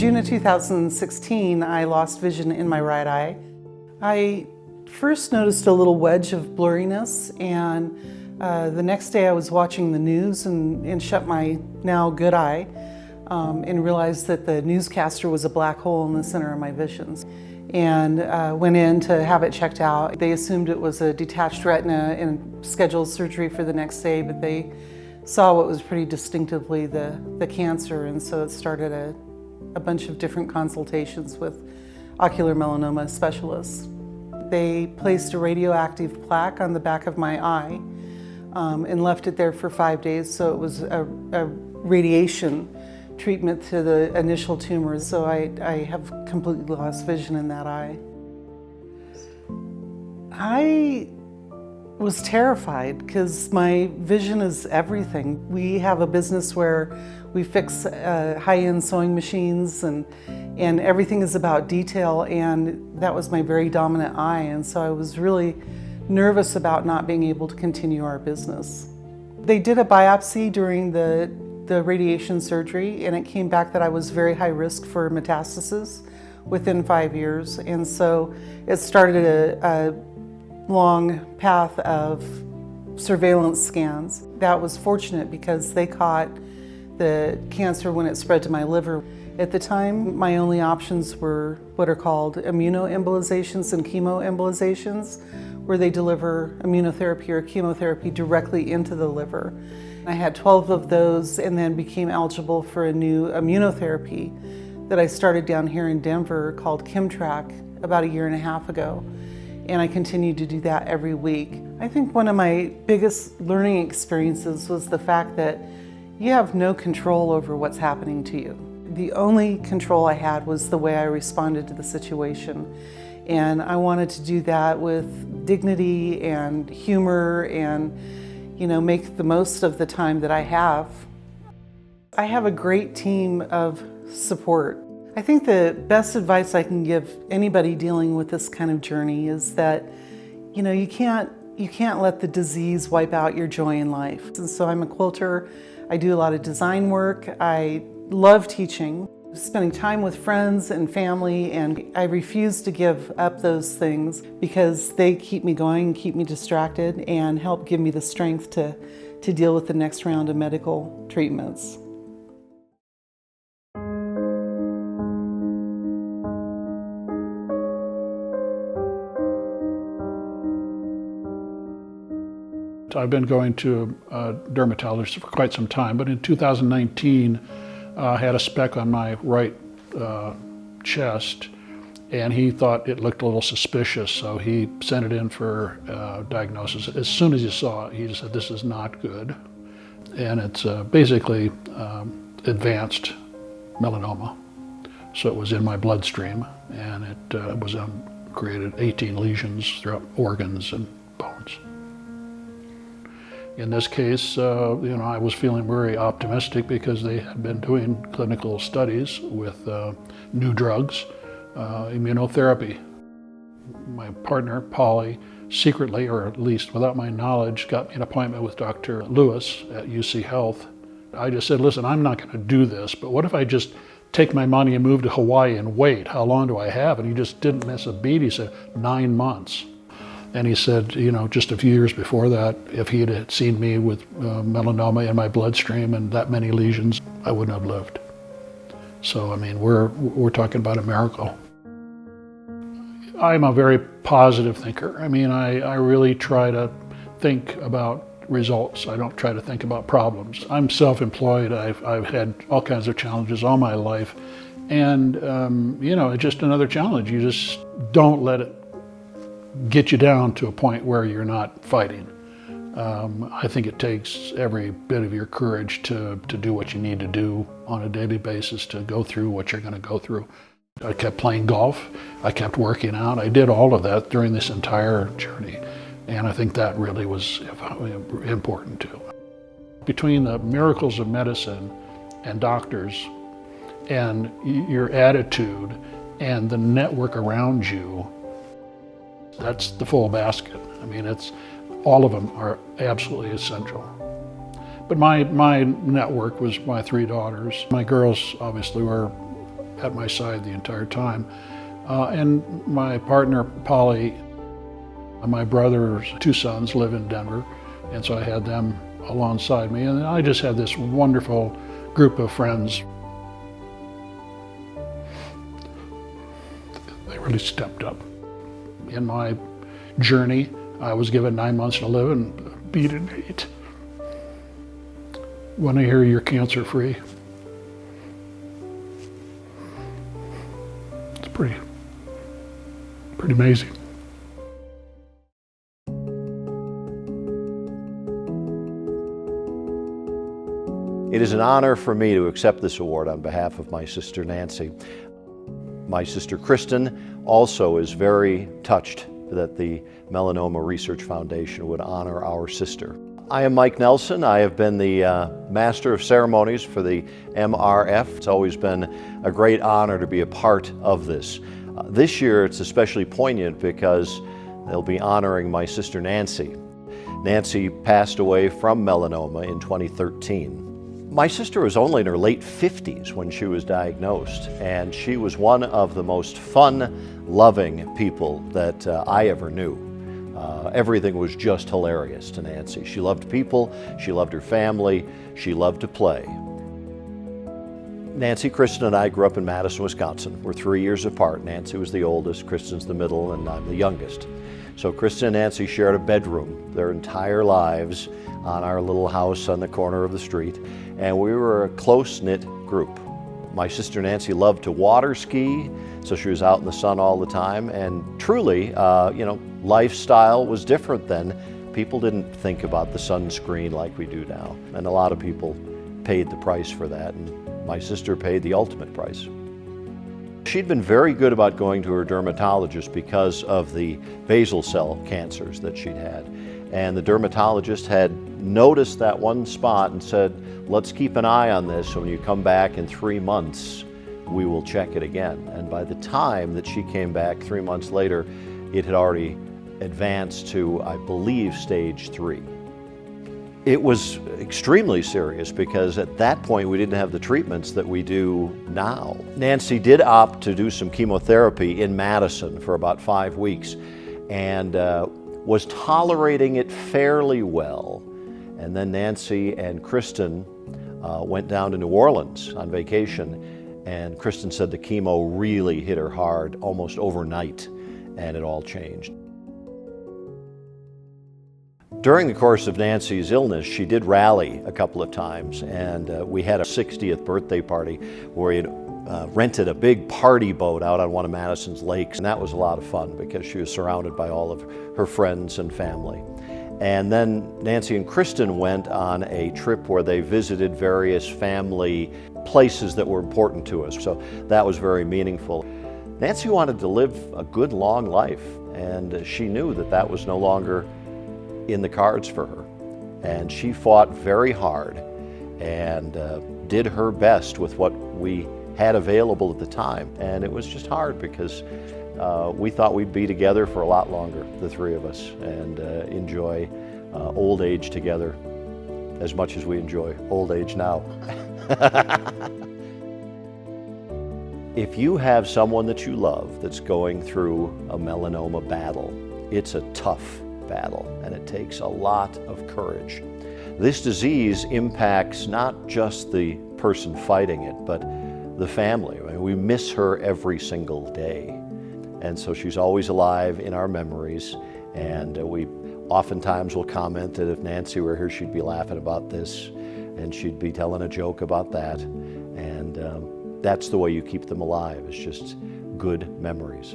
June of 2016, I lost vision in my right eye. I first noticed a little wedge of blurriness, and the next day I was watching the news and shut my now good eye and realized that the newscaster was a black hole in the center of my visions. And went in to have it checked out. They assumed it was a detached retina and scheduled surgery for the next day, but they saw what was pretty distinctively the cancer, and so it started a bunch of different consultations with ocular melanoma specialists. They placed a radioactive plaque on the back of my eye and left it there for 5 days, so it was a radiation treatment to the initial tumors, so I have completely lost vision in that eye. I was terrified because my vision is everything. We have a business where we fix high-end sewing machines and everything is about detail, and that was my very dominant eye, and so I was really nervous about not being able to continue our business. They did a biopsy during the radiation surgery, and it came back that I was very high risk for metastasis within 5 years, and so it started a long path of surveillance scans. That was fortunate because they caught the cancer when it spread to my liver. At the time, my only options were what are called immunoembolizations and chemoembolizations, where they deliver immunotherapy or chemotherapy directly into the liver. I had 12 of those and then became eligible for a new immunotherapy that I started down here in Denver called Kimtrack about 1.5 years ago. And I continued to do that every week. I think one of my biggest learning experiences was the fact that you have no control over what's happening to you. The only control I had was the way I responded to the situation. And I wanted to do that with dignity and humor and, make the most of the time that I have. I have a great team of support. I think the best advice I can give anybody dealing with this kind of journey is that, you can't let the disease wipe out your joy in life. And so I'm a quilter. I do a lot of design work. I love teaching, spending time with friends and family, and I refuse to give up those things because they keep me going and keep me distracted and help give me the strength to deal with the next round of medical treatments. I've been going to a dermatologist for quite some time, but in 2019, I had a speck on my right chest, and he thought it looked a little suspicious, so he sent it in for diagnosis. As soon as he saw it, he just said, "This is not good," and it's basically advanced melanoma. So it was in my bloodstream, and it was created 18 lesions throughout organs and bones. In this case, I was feeling very optimistic because they had been doing clinical studies with new drugs, immunotherapy. My partner, Polly, secretly, or at least without my knowledge, got me an appointment with Dr. Lewis at UC Health. I just said, "Listen, I'm not going to do this, but what if I just take my money and move to Hawaii and wait? How long do I have?" And he just didn't miss a beat. He said, 9 months. And he said, just a few years before that, if he had seen me with melanoma in my bloodstream and that many lesions, I wouldn't have lived. So, we're talking about a miracle. I'm a very positive thinker. I really try to think about results. I don't try to think about problems. I'm self-employed. I've had all kinds of challenges all my life. And, it's just another challenge. You just don't let it get you down to a point where you're not fighting. I think it takes every bit of your courage to do what you need to do on a daily basis to go through what you're going to go through. I kept playing golf. I kept working out. I did all of that during this entire journey. And I think that really was important too. Between the miracles of medicine and doctors and your attitude and the network around you, that's the full basket. All of them are absolutely essential. But my network was my 3 daughters. My girls obviously were at my side the entire time. And my partner, Polly, my brother's 2 sons live in Denver, and so I had them alongside me, and I just had this wonderful group of friends. They really stepped up. In my journey, I was given 9 months to live and beat it 8. When I hear you're cancer-free, it's pretty amazing. It is an honor for me to accept this award on behalf of my sister Nancy. My sister Kristen also is very touched that the Melanoma Research Foundation would honor our sister. I am Mike Nelson. I have been the Master of Ceremonies for the MRF. It's always been a great honor to be a part of this. This year it's especially poignant because they'll be honoring my sister Nancy. Nancy passed away from melanoma in 2013. My sister was only in her late 50s when she was diagnosed, and she was one of the most fun, loving people that I ever knew. Everything was just hilarious to Nancy. She loved people, she loved her family, she loved to play. Nancy, Kristen, and I grew up in Madison, Wisconsin. We're 3 years apart. Nancy was the oldest, Kristen's the middle, and I'm the youngest. So Kristen and Nancy shared a bedroom their entire lives on our little house on the corner of the street, and we were a close-knit group. My sister Nancy loved to water ski, so she was out in the sun all the time, and truly, lifestyle was different then. People didn't think about the sunscreen like we do now, and a lot of people paid the price for that, and my sister paid the ultimate price. She'd been very good about going to her dermatologist because of the basal cell cancers that she'd had. And the dermatologist had noticed that one spot and said, let's keep an eye on this, so when you come back in 3 months, we will check it again. And by the time that she came back 3 months later, it had already advanced to, I believe, stage 3. It was extremely serious because at that point we didn't have the treatments that we do now. Nancy did opt to do some chemotherapy in Madison for about 5 weeks and was tolerating it fairly well. And then Nancy and Kristen went down to New Orleans on vacation, and Kristen said the chemo really hit her hard almost overnight, and it all changed. During the course of Nancy's illness, she did rally a couple of times, and we had a 60th birthday party where we had rented a big party boat out on one of Madison's lakes, and that was a lot of fun because she was surrounded by all of her friends and family. And then Nancy and Kristen went on a trip where they visited various family places that were important to us, so that was very meaningful. Nancy wanted to live a good, long life, and she knew that that was no longer in the cards for her. And she fought very hard and did her best with what we had available at the time. And it was just hard because we thought we'd be together for a lot longer, the three of us, and enjoy old age together as much as we enjoy old age now. If you have someone that you love that's going through a melanoma battle, it's a tough battle, and it takes a lot of courage. This disease impacts not just the person fighting it, but the family. I mean, we miss her every single day. And so she's always alive in our memories, and we oftentimes will comment that if Nancy were here, she'd be laughing about this, and she'd be telling a joke about that. And that's the way you keep them alive, is just good memories.